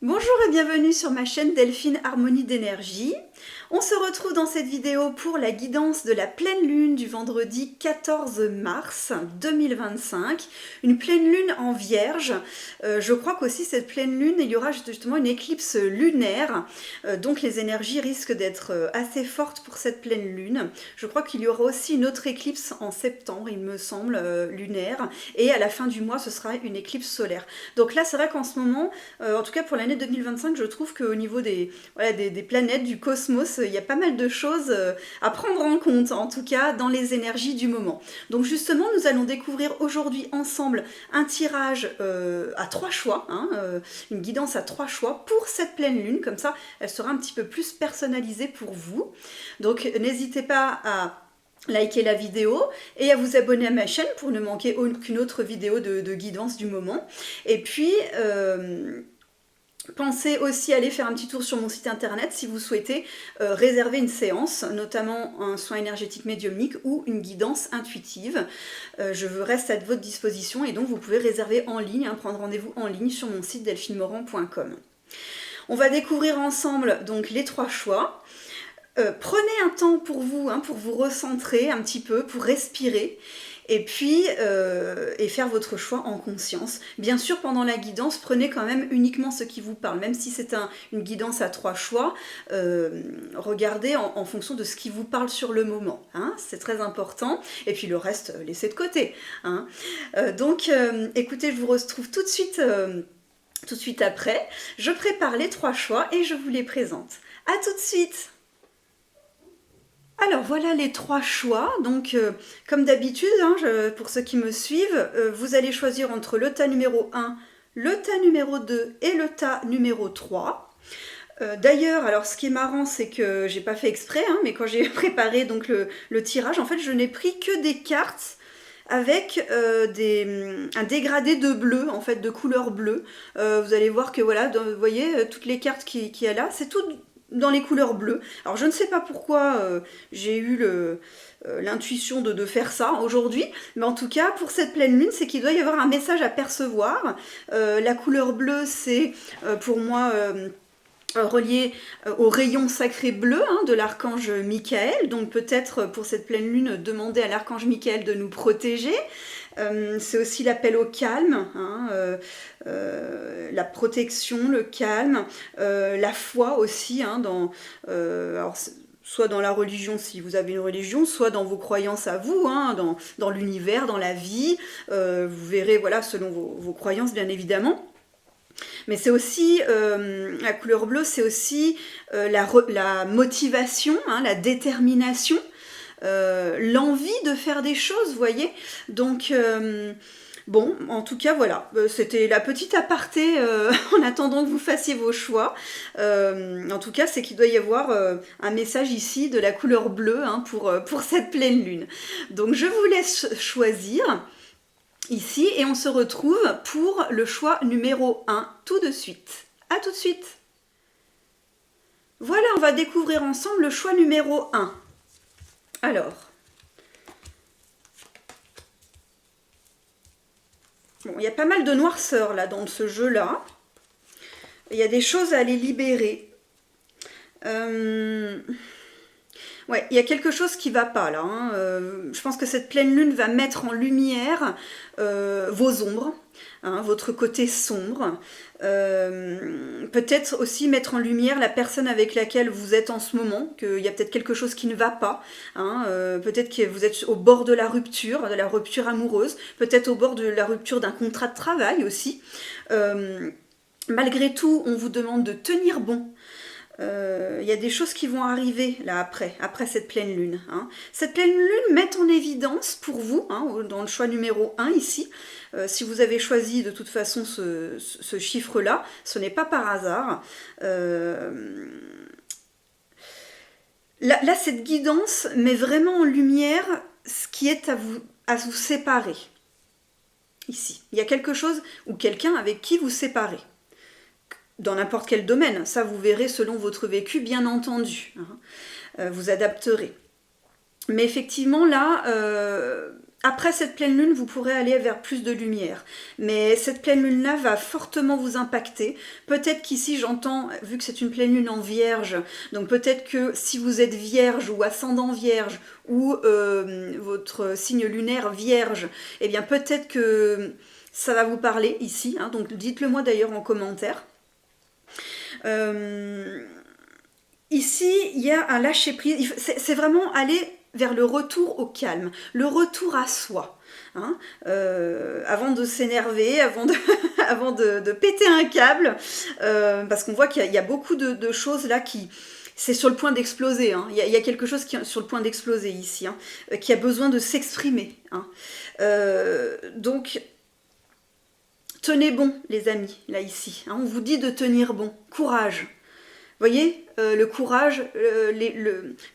Bonjour et bienvenue sur ma chaîne Delphine Harmonie d'énergie. On se retrouve dans cette vidéo pour la guidance de la pleine lune du vendredi 14 mars 2025. Une pleine lune en vierge. Je crois qu'aussi cette pleine lune, il y aura justement une éclipse lunaire. Donc les énergies risquent d'être assez fortes pour cette pleine lune. Je crois qu'il y aura aussi une autre éclipse en septembre, il me semble, lunaire. Et à la fin du mois, ce sera une éclipse solaire. Donc là, c'est vrai qu'en ce moment, en tout cas pour l'année 2025, je trouve qu'au niveau des planètes, du cosmos, il y a pas mal de choses à prendre en compte, en tout cas dans les énergies du moment. Donc justement, nous allons découvrir aujourd'hui ensemble un tirage à 3 choix, une guidance à 3 choix pour cette pleine lune, comme ça elle sera un petit peu plus personnalisée pour vous. Donc n'hésitez pas à liker la vidéo et à vous abonner à ma chaîne pour ne manquer aucune autre vidéo de guidance du moment. Et puis pensez aussi à aller faire un petit tour sur mon site internet si vous souhaitez réserver une séance, notamment un soin énergétique médiumnique ou une guidance intuitive. Je reste à votre disposition et donc vous pouvez réserver en ligne, prendre rendez-vous en ligne sur mon site delphinemorand.com. On va découvrir ensemble donc les 3 choix. Prenez un temps pour vous recentrer un petit peu, pour respirer. Et puis, faire votre choix en conscience. Bien sûr, pendant la guidance, prenez quand même uniquement ce qui vous parle. Même si c'est une guidance à 3 choix, regardez en fonction de ce qui vous parle sur le moment. C'est très important. Et puis le reste, laissez de côté. Donc, écoutez, je vous retrouve tout de suite après. Je prépare les 3 choix et je vous les présente. À tout de suite! Alors voilà les 3 choix, donc comme d'habitude, pour ceux qui me suivent, vous allez choisir entre le tas numéro 1, le tas numéro 2 et le tas numéro 3. D'ailleurs, alors ce qui est marrant, c'est que j'ai pas fait exprès, mais quand j'ai préparé donc le tirage, en fait je n'ai pris que des cartes avec un dégradé de bleu, en fait de couleur bleue. Vous allez voir que voilà, vous voyez toutes les cartes qu'il y a là, c'est tout dans les couleurs bleues. Alors je ne sais pas pourquoi j'ai eu l'intuition de faire ça aujourd'hui, mais en tout cas pour cette pleine lune, c'est qu'il doit y avoir un message à percevoir. La couleur bleue, c'est pour moi relié au rayon sacré bleu de l'archange Michael. Donc peut-être pour cette pleine lune, demander à l'archange Michael de nous protéger. C'est aussi l'appel au calme, la protection, le calme, la foi aussi, alors, soit dans la religion si vous avez une religion, soit dans vos croyances à vous, dans l'univers, dans la vie. Vous verrez, voilà, selon vos croyances bien évidemment. Mais c'est aussi, la couleur bleue, c'est aussi la motivation, la détermination, l'envie de faire des choses, vous voyez. Donc, bon, en tout cas, voilà, c'était la petite aparté en attendant que vous fassiez vos choix. En tout cas, c'est qu'il doit y avoir un message ici de la couleur bleue pour cette pleine lune. Donc, je vous laisse choisir ici et on se retrouve pour le choix numéro 1 tout de suite. A tout de suite. Voilà, on va découvrir ensemble le choix numéro 1. Alors, bon, il y a pas mal de noirceur là dans ce jeu-là. Il y a des choses à aller libérer. Ouais, il y a quelque chose qui va pas là. Je pense que cette pleine lune va mettre en lumière vos ombres, votre côté sombre. Peut-être aussi mettre en lumière la personne avec laquelle vous êtes en ce moment, qu'il y a peut-être quelque chose qui ne va pas. Peut-être que vous êtes au bord de la rupture amoureuse, peut-être au bord de la rupture d'un contrat de travail aussi. Malgré tout, on vous demande de tenir bon. Il y a des choses qui vont arriver là après cette pleine lune. Cette pleine lune met en évidence pour vous, dans le choix numéro 1 ici, si vous avez choisi de toute façon ce chiffre-là, ce n'est pas par hasard. Là, cette guidance met vraiment en lumière ce qui est à vous séparer. Ici, il y a quelque chose ou quelqu'un avec qui vous séparez. Dans n'importe quel domaine, ça vous verrez selon votre vécu, bien entendu. Vous adapterez. Mais effectivement, là, Après cette pleine lune, vous pourrez aller vers plus de lumière. Mais cette pleine lune-là va fortement vous impacter. Peut-être qu'ici, j'entends, vu que c'est une pleine lune en vierge, donc peut-être que si vous êtes vierge ou ascendant vierge, ou votre signe lunaire vierge, eh bien peut-être que ça va vous parler ici. Hein, donc dites-le moi d'ailleurs en commentaire. Ici, il y a un lâcher-prise. C'est vraiment aller vers le retour au calme, le retour à soi. Hein, avant de s'énerver, avant de péter un câble, parce qu'on voit qu'il y a beaucoup de choses là qui... C'est sur le point d'exploser, hein. Il y a quelque chose qui est sur le point d'exploser ici, hein, qui a besoin de s'exprimer. Hein. Donc, tenez bon, les amis, là, ici. Hein, on vous dit de tenir bon. Courage. Vous voyez, le courage,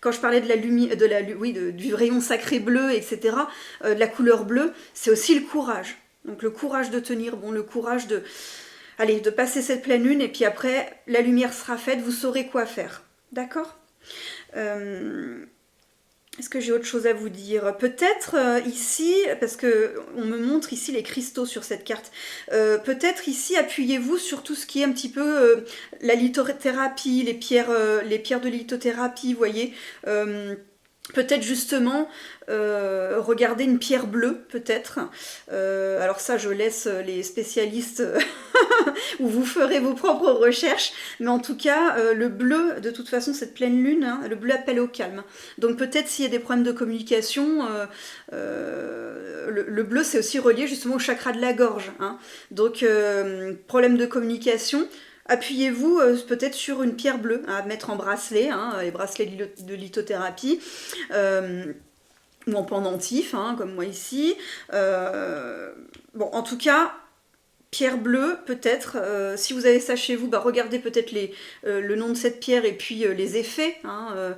quand je parlais de la lumière, du rayon sacré bleu, etc., de la couleur bleue, c'est aussi le courage. Donc le courage de tenir bon, le courage de passer cette pleine lune, et puis après, la lumière sera faite, vous saurez quoi faire. D'accord ? Est-ce que j'ai autre chose à vous dire? Peut-être ici, parce que on me montre ici les cristaux sur cette carte, peut-être ici appuyez-vous sur tout ce qui est un petit peu la lithothérapie, les pierres de lithothérapie, vous voyez. Peut-être justement regarder une pierre bleue, peut-être. Alors ça, je laisse les spécialistes où vous ferez vos propres recherches. Mais en tout cas, le bleu, de toute façon, cette pleine lune, hein, le bleu appelle au calme. Donc peut-être s'il y a des problèmes de communication, le bleu, c'est aussi relié justement au chakra de la gorge. Hein. Donc, problème de communication. Appuyez-vous peut-être sur une pierre bleue à mettre en bracelet, hein, les bracelets de lithothérapie, ou en pendentif, hein, comme moi ici. Bon, en tout cas, pierre bleue, peut-être. Si vous avez ça chez vous, bah, regardez peut-être le nom de cette pierre et puis les effets hein,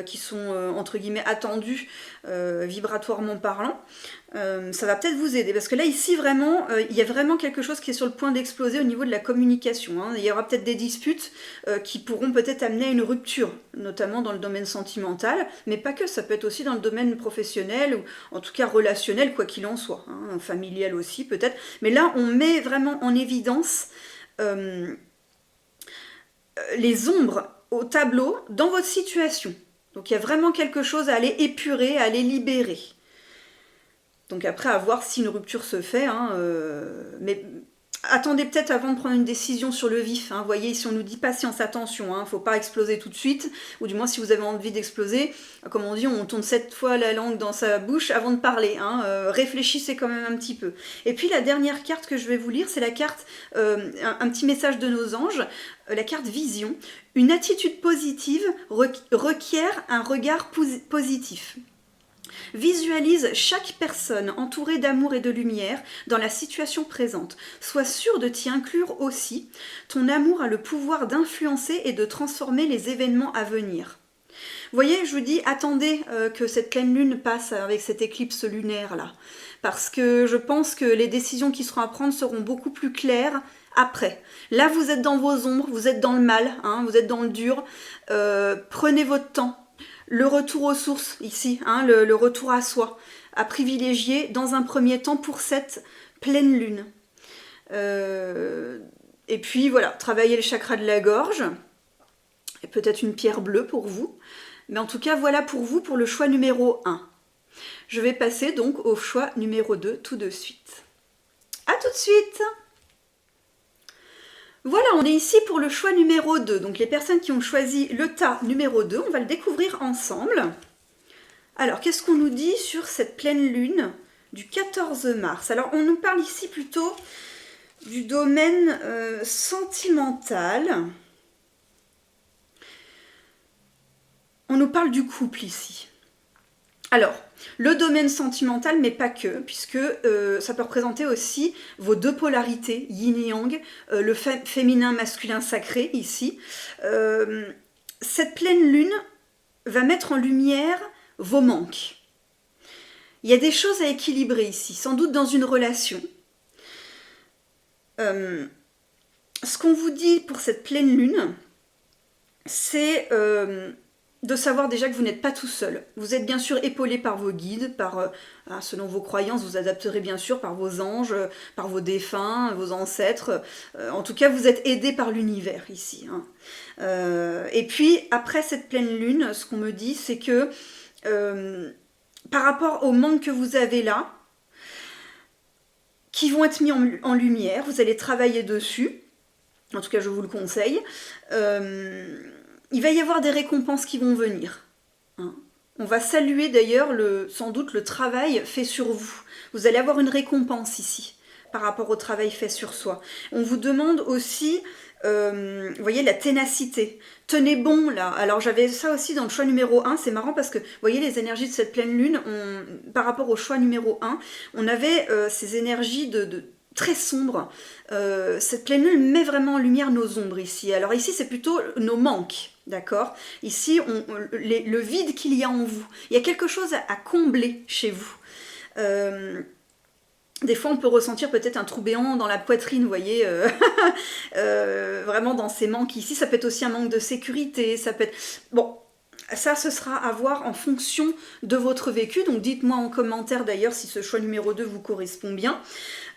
qui sont entre guillemets attendus vibratoirement parlant. Ça va peut-être vous aider parce que là ici vraiment il y a vraiment quelque chose qui est sur le point d'exploser au niveau de la communication. Hein. Il y aura peut-être des disputes qui pourront peut-être amener à une rupture, notamment dans le domaine sentimental, mais pas que, ça peut être aussi dans le domaine professionnel ou en tout cas relationnel, quoi qu'il en soit, hein, familial aussi peut-être. Mais là on met vraiment en évidence les ombres au tableau dans votre situation. Donc il y a vraiment quelque chose à aller épurer, à aller libérer. Donc après, à voir si une rupture se fait, hein, mais attendez peut-être avant de prendre une décision sur le vif. Hein. Vous voyez, si on nous dit patience, attention, hein, faut pas exploser tout de suite, ou du moins si vous avez envie d'exploser, comme on dit, on tourne 7 fois la langue dans sa bouche avant de parler. Hein, réfléchissez quand même un petit peu. Et puis la dernière carte que je vais vous lire, c'est la carte, un petit message de nos anges, la carte vision. Une attitude positive requiert un regard positif. Visualise chaque personne entourée d'amour et de lumière dans la situation présente. Sois sûr de t'y inclure aussi. Ton amour a le pouvoir d'influencer et de transformer les événements à venir. Vous voyez, je vous dis, attendez que cette pleine lune passe avec cette éclipse lunaire là. Parce que je pense que les décisions qui seront à prendre seront beaucoup plus claires après. Là, vous êtes dans vos ombres, vous êtes dans le mal, hein, vous êtes dans le dur. Prenez votre temps. Le retour aux sources ici, hein, le retour à soi, à privilégier dans un premier temps pour cette pleine lune. Et puis voilà, travailler le chakra de la gorge, et peut-être une pierre bleue pour vous. Mais en tout cas, voilà pour vous pour le choix numéro 1. Je vais passer donc au choix numéro 2 tout de suite. A tout de suite! Voilà, on est ici pour le choix numéro 2. Donc les personnes qui ont choisi le tas numéro 2, on va le découvrir ensemble. Alors, qu'est-ce qu'on nous dit sur cette pleine lune du 14 mars? Alors, on nous parle ici plutôt du domaine sentimental. On nous parle du couple ici. Alors, le domaine sentimental, mais pas que, puisque ça peut représenter aussi vos deux polarités, yin et yang, le féminin, masculin, sacré, ici. Cette pleine lune va mettre en lumière vos manques. Il y a des choses à équilibrer ici, sans doute dans une relation. Ce qu'on vous dit pour cette pleine lune, c'est de savoir déjà que vous n'êtes pas tout seul. Vous êtes bien sûr épaulé par vos guides, selon vos croyances, vous adapterez bien sûr par vos anges, par vos défunts, vos ancêtres. En tout cas, vous êtes aidé par l'univers ici. Hein. Et puis, après cette pleine lune, ce qu'on me dit, c'est que par rapport au manque que vous avez là, qui vont être mis en lumière, vous allez travailler dessus. En tout cas, je vous le conseille. Il va y avoir des récompenses qui vont venir. Hein. On va saluer d'ailleurs sans doute le travail fait sur vous. Vous allez avoir une récompense ici par rapport au travail fait sur soi. On vous demande aussi, vous voyez, la ténacité. Tenez bon là. Alors j'avais ça aussi dans le choix numéro 1. C'est marrant parce que, vous voyez, les énergies de cette pleine lune, par rapport au choix numéro 1, on avait ces énergies très sombres. Cette pleine lune met vraiment en lumière nos ombres ici. Alors ici, c'est plutôt nos manques. D'accord? Ici, le vide qu'il y a en vous. Il y a quelque chose à combler chez vous. Des fois, on peut ressentir peut-être un trou béant dans la poitrine, vous voyez, vraiment dans ces manques ici. Ça peut être aussi un manque de sécurité, ça peut être... Bon, ça, ce sera à voir en fonction de votre vécu. Donc, dites-moi en commentaire d'ailleurs si ce choix numéro 2 vous correspond bien.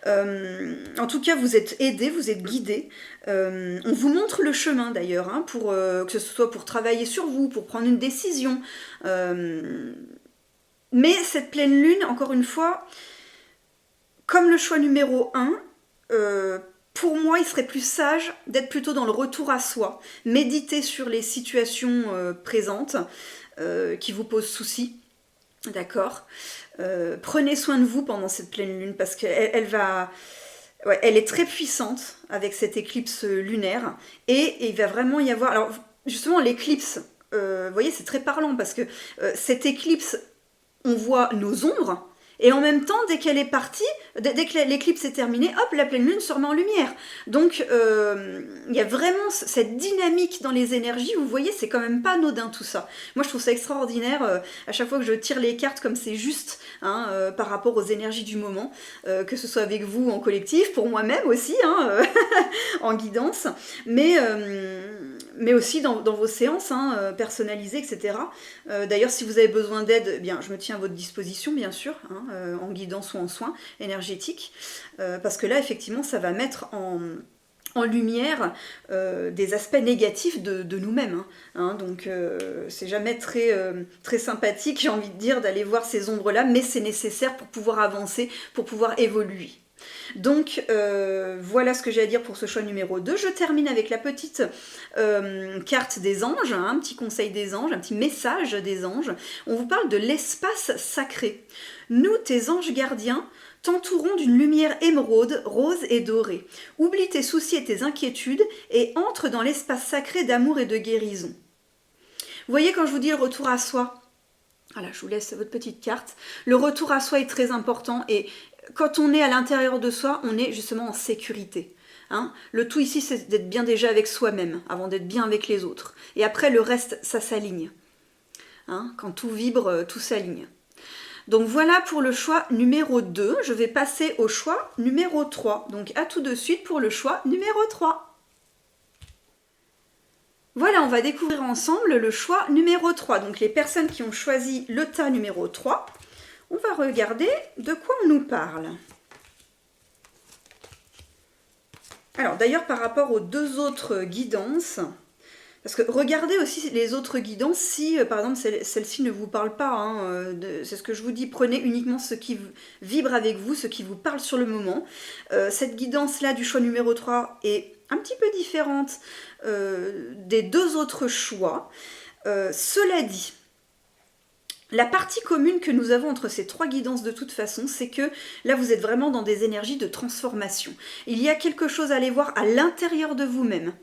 En tout cas, vous êtes aidé, vous êtes guidé. On vous montre le chemin d'ailleurs, hein, que ce soit pour travailler sur vous, pour prendre une décision. Mais cette pleine lune, encore une fois... Comme le choix numéro 1, pour moi, il serait plus sage d'être plutôt dans le retour à soi. Méditer sur les situations présentes qui vous posent souci. D'accord ? Prenez soin de vous pendant cette pleine lune parce qu'elle elle est très puissante avec cette éclipse lunaire. Et il va vraiment y avoir... Alors, justement, l'éclipse, vous voyez, c'est très parlant parce que cette éclipse, on voit nos ombres. Et en même temps, dès qu'elle est partie, dès que l'éclipse est terminée, hop, la pleine lune se remet en lumière. Donc, il y a vraiment cette dynamique dans les énergies. Vous voyez, c'est quand même pas anodin tout ça. Moi, je trouve ça extraordinaire. À chaque fois que je tire les cartes, comme c'est juste hein, par rapport aux énergies du moment, que ce soit avec vous en collectif, pour moi-même aussi, hein, en guidance, mais aussi dans vos séances hein, personnalisées, etc. D'ailleurs, si vous avez besoin d'aide, eh bien, je me tiens à votre disposition, bien sûr, hein, en guidance ou en soins énergétiques, parce que là, effectivement, ça va mettre en lumière des aspects négatifs de nous-mêmes. Hein, donc, c'est jamais très sympathique, j'ai envie de dire, d'aller voir ces ombres-là, mais c'est nécessaire pour pouvoir avancer, pour pouvoir évoluer. Donc voilà ce que j'ai à dire pour ce choix numéro 2. Je termine avec la petite carte des anges, hein, un petit conseil des anges, un petit message des anges. On vous parle de l'espace sacré. Nous, tes anges gardiens, t'entourons d'une lumière émeraude, rose et dorée. Oublie tes soucis et tes inquiétudes et entre dans l'espace sacré d'amour et de guérison. Vous voyez quand je vous dis le retour à soi, voilà, je vous laisse votre petite carte. Le retour à soi est très important et quand on est à l'intérieur de soi, on est justement en sécurité. Hein, le tout ici, c'est d'être bien déjà avec soi-même, avant d'être bien avec les autres. Et après, le reste, ça s'aligne. Hein, quand tout vibre, tout s'aligne. Donc voilà pour le choix numéro 2. Je vais passer au choix numéro 3. Donc à tout de suite pour le choix numéro 3. Voilà, on va découvrir ensemble le choix numéro 3. Donc les personnes qui ont choisi le tas numéro 3, on va regarder de quoi on nous parle. Alors d'ailleurs par rapport aux deux autres guidances, parce que regardez aussi les autres guidances si par exemple celle-ci ne vous parle pas, hein, c'est ce que je vous dis, prenez uniquement ce qui vibre avec vous, ce qui vous parle sur le moment. Cette guidance-là du choix numéro 3 est un petit peu différente des deux autres choix. Cela dit, la partie commune que nous avons entre ces trois guidances de toute façon, c'est que là vous êtes vraiment dans des énergies de transformation. Il y a quelque chose à aller voir à l'intérieur de vous-même.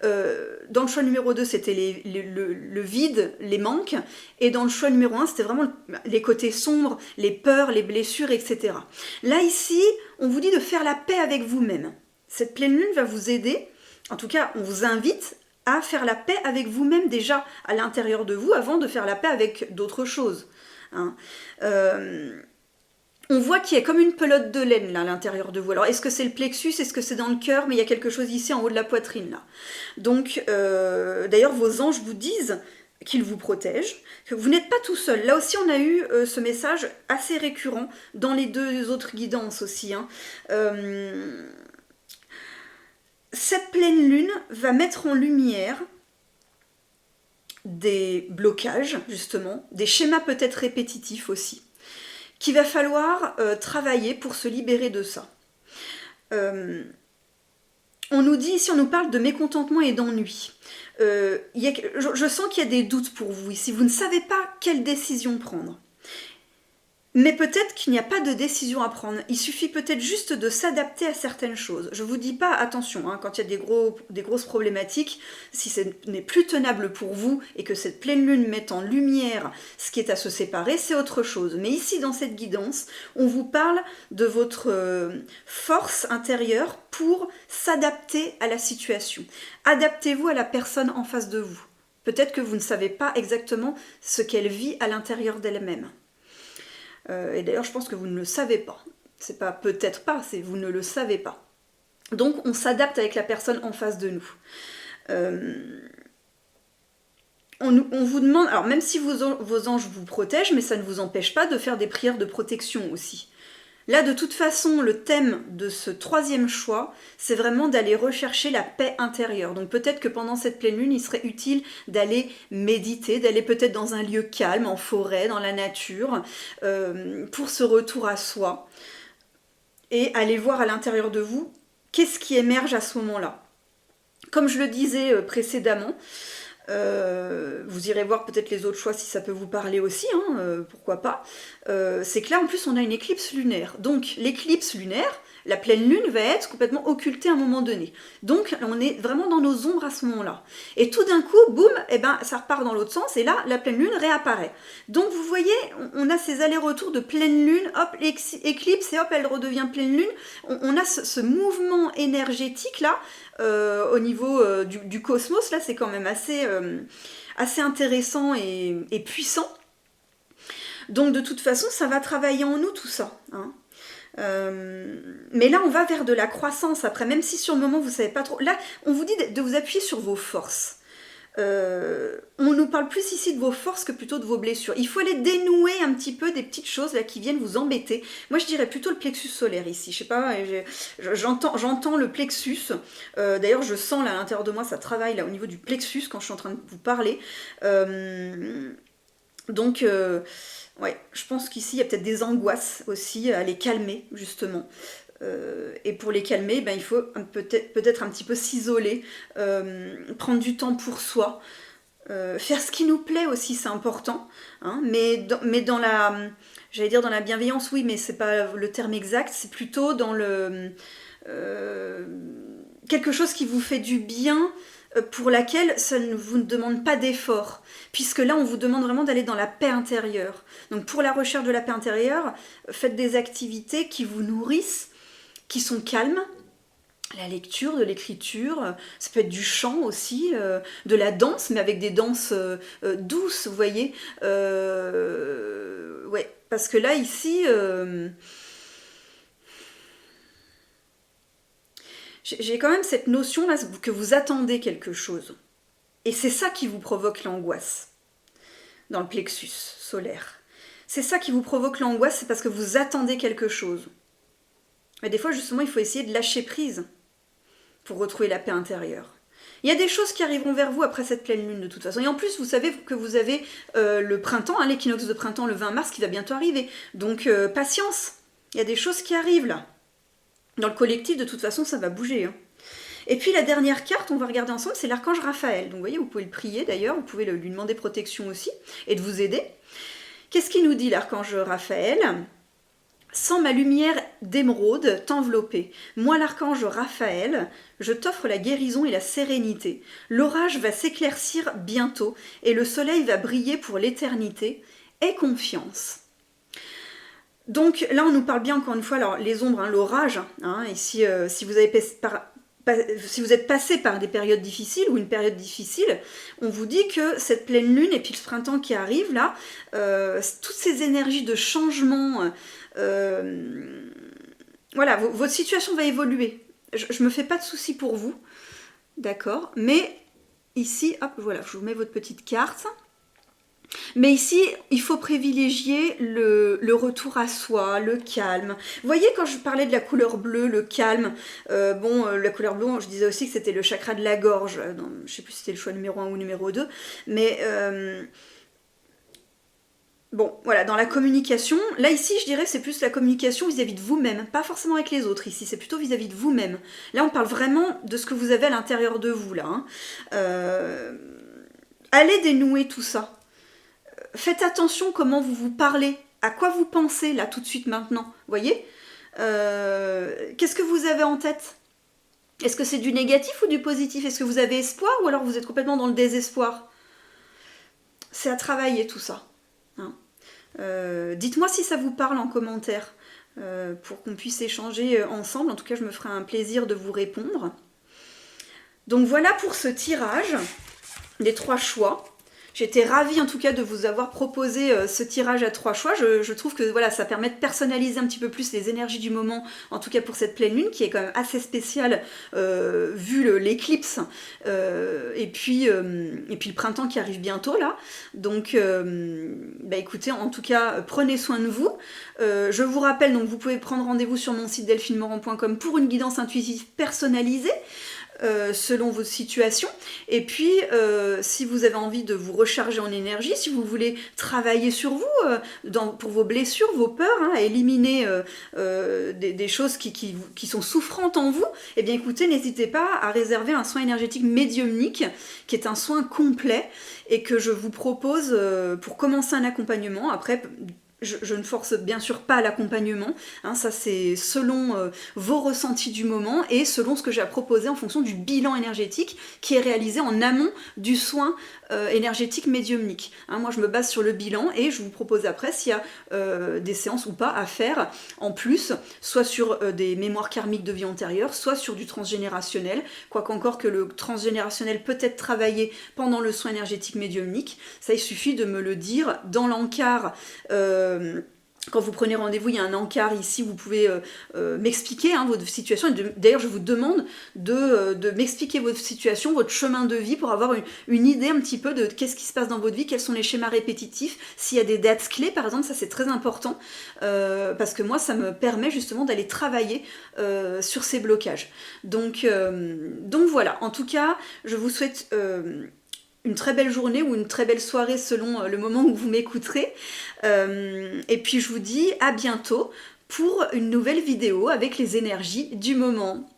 Dans le choix numéro 2, c'était le vide, les manques, et dans le choix numéro 1, c'était vraiment les côtés sombres, les peurs, les blessures, etc. Là, ici, on vous dit de faire la paix avec vous-même. Cette pleine lune va vous aider, en tout cas, on vous invite à faire la paix avec vous-même déjà à l'intérieur de vous avant de faire la paix avec d'autres choses. Hein. On voit qu'il y a comme une pelote de laine là à l'intérieur de vous. Alors est-ce que c'est le plexus, est-ce que c'est dans le cœur, mais il y a quelque chose ici en haut de la poitrine là. Donc d'ailleurs vos anges vous disent qu'il vous protège, que vous n'êtes pas tout seul. Là aussi, on a eu ce message assez récurrent dans les deux autres guidances aussi. Hein. Cette pleine lune va mettre en lumière des blocages, justement, des schémas peut-être répétitifs aussi, qu'il va falloir travailler pour se libérer de ça. On nous dit ici, on nous parle de mécontentement et d'ennui. Je sens qu'il y a des doutes pour vous ici. Vous ne savez pas quelle décision prendre. Mais peut-être qu'il n'y a pas de décision à prendre. Il suffit peut-être juste de s'adapter à certaines choses. Je ne vous dis pas, attention, hein, quand il y a des grosses problématiques, si ce n'est plus tenable pour vous et que cette pleine lune met en lumière ce qui est à se séparer, c'est autre chose. Mais ici, dans cette guidance, on vous parle de votre force intérieure pour s'adapter à la situation. Adaptez-vous à la personne en face de vous. Peut-être que vous ne savez pas exactement ce qu'elle vit à l'intérieur d'elle-même. Et d'ailleurs, je pense que vous ne le savez pas. C'est pas peut-être pas, c'est vous ne le savez pas. Donc, on s'adapte avec la personne en face de nous. On vous demande, alors même si vos anges vous protègent, mais ça ne vous empêche pas de faire des prières de protection aussi. Là, de toute façon, le thème de ce troisième choix, c'est vraiment d'aller rechercher la paix intérieure. Donc peut-être que pendant cette pleine lune, il serait utile d'aller méditer, d'aller peut-être dans un lieu calme, en forêt, dans la nature, pour ce retour à soi. Et aller voir à l'intérieur de vous, qu'est-ce qui émerge à ce moment-là. Comme je le disais précédemment, vous irez voir peut-être les autres choix si ça peut vous parler aussi, hein, pourquoi pas. C'est que là en plus on a une éclipse lunaire. Donc l'éclipse lunaire, la pleine lune va être complètement occultée à un moment donné. Donc on est vraiment dans nos ombres à ce moment-là. Et tout d'un coup, boum, eh ben, ça repart dans l'autre sens et là la pleine lune réapparaît. Donc vous voyez, on a ces allers-retours de pleine lune, hop, éclipse et hop, elle redevient pleine lune. On a ce mouvement énergétique là, au niveau du cosmos, là c'est quand même assez intéressant et puissant. Donc de toute façon, ça va travailler en nous tout ça. Hein. Mais là, on va vers de la croissance après, même si sur le moment, vous ne savez pas trop. Là, on vous dit de vous appuyer sur vos forces. On nous parle plus ici de vos forces que plutôt de vos blessures. Il faut aller dénouer un petit peu des petites choses là qui viennent vous embêter. Moi je dirais plutôt le plexus solaire ici. Je sais pas, j'entends le plexus. D'ailleurs je sens là à l'intérieur de moi, ça travaille là au niveau du plexus quand je suis en train de vous parler. Donc ouais, je pense qu'ici il y a peut-être des angoisses aussi à les calmer justement. Et pour les calmer, ben, il faut peut-être un petit peu s'isoler, prendre du temps pour soi, faire ce qui nous plaît aussi, c'est important, hein, mais dans la, j'allais dire dans la bienveillance, oui, mais c'est pas le terme exact, c'est plutôt dans le quelque chose qui vous fait du bien, pour laquelle ça ne vous demande pas d'effort, puisque là on vous demande vraiment d'aller dans la paix intérieure. Donc pour la recherche de la paix intérieure, faites des activités qui vous nourrissent, qui sont calmes, la lecture, de l'écriture, ça peut être du chant aussi, de la danse, mais avec des danses douces, vous voyez. Ouais, parce que là, ici, j'ai quand même cette notion là que vous attendez quelque chose. Et c'est ça qui vous provoque l'angoisse, dans le plexus solaire. C'est ça qui vous provoque l'angoisse, c'est parce que vous attendez quelque chose. Mais des fois, justement, il faut essayer de lâcher prise pour retrouver la paix intérieure. Il y a des choses qui arriveront vers vous après cette pleine lune, de toute façon. Et en plus, vous savez que vous avez le printemps, hein, l'équinoxe de printemps, le 20 mars, qui va bientôt arriver. Donc, patience. Il y a des choses qui arrivent, là. Dans le collectif, de toute façon, ça va bouger. Hein. Et puis, la dernière carte, on va regarder ensemble, c'est l'archange Raphaël. Donc, vous voyez, vous pouvez le prier, d'ailleurs. Vous pouvez lui demander protection aussi, et de vous aider. Qu'est-ce qu'il nous dit, l'archange Raphaël ? Sans ma lumière d'émeraude t'envelopper, moi l'archange Raphaël, je t'offre la guérison et la sérénité. L'orage va s'éclaircir bientôt et le soleil va briller pour l'éternité. Aie confiance. Donc là on nous parle bien encore une fois, alors les ombres, hein, l'orage, hein, ici si vous êtes passé par des périodes difficiles ou une période difficile, on vous dit que cette pleine lune et puis le printemps qui arrive là, toutes ces énergies de changement, voilà, votre situation va évoluer. Je me fais pas de soucis pour vous, d'accord, mais ici, hop, voilà, je vous mets votre petite carte. Mais ici, il faut privilégier le retour à soi, le calme. Vous voyez, quand je parlais de la couleur bleue, le calme, la couleur bleue, je disais aussi que c'était le chakra de la gorge. Non, je ne sais plus si c'était le choix numéro 1 ou numéro 2, mais bon, voilà, dans la communication, là ici, je dirais que c'est plus la communication vis-à-vis de vous-même, pas forcément avec les autres ici, c'est plutôt vis-à-vis de vous-même. Là, on parle vraiment de ce que vous avez à l'intérieur de vous, là. Hein. Allez dénouer tout ça. Faites attention comment vous vous parlez, à quoi vous pensez là tout de suite maintenant, voyez. Qu'est-ce que vous avez en tête? Est-ce que c'est du négatif ou du positif? Est-ce que vous avez espoir ou alors vous êtes complètement dans le désespoir? C'est à travailler tout ça. Hein. Dites-moi si ça vous parle en commentaire pour qu'on puisse échanger ensemble. En tout cas, je me ferai un plaisir de vous répondre. Donc voilà pour ce tirage des 3 choix. J'étais ravie en tout cas de vous avoir proposé ce tirage à 3 choix. Je trouve que voilà, ça permet de personnaliser un petit peu plus les énergies du moment, en tout cas pour cette pleine lune qui est quand même assez spéciale vu l'éclipse et puis le printemps qui arrive bientôt là. Donc écoutez, en tout cas prenez soin de vous. Je vous rappelle, donc vous pouvez prendre rendez-vous sur mon site delphinemoran.com pour une guidance intuitive personnalisée. Selon votre situation. Et puis, si vous avez envie de vous recharger en énergie, si vous voulez travailler sur vous, pour vos blessures, vos peurs, hein, éliminer des choses qui sont souffrantes en vous, eh bien écoutez, n'hésitez pas à réserver un soin énergétique médiumnique, qui est un soin complet, et que je vous propose pour commencer un accompagnement. Après, je ne force bien sûr pas l'accompagnement, hein, ça c'est selon vos ressentis du moment et selon ce que j'ai à proposer en fonction du bilan énergétique qui est réalisé en amont du soin énergétique médiumnique. Hein, moi je me base sur le bilan et je vous propose après s'il y a des séances ou pas à faire en plus, soit sur des mémoires karmiques de vie antérieure, soit sur du transgénérationnel, quoiqu'encore que le transgénérationnel peut être travaillé pendant le soin énergétique médiumnique. Ça il suffit de me le dire dans l'encart. Quand vous prenez rendez-vous, il y a un encart ici, vous pouvez m'expliquer votre situation. D'ailleurs, je vous demande de m'expliquer votre situation, votre chemin de vie, pour avoir une idée un petit peu de qu'est-ce qui se passe dans votre vie, quels sont les schémas répétitifs, s'il y a des dates clés, par exemple, ça c'est très important, parce que moi, ça me permet justement d'aller travailler sur ces blocages. Donc voilà, en tout cas, je vous souhaite une très belle journée ou une très belle soirée selon le moment où vous m'écouterez. Et puis je vous dis à bientôt pour une nouvelle vidéo avec les énergies du moment.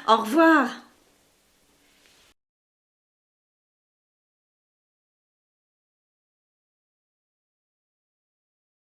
Au revoir!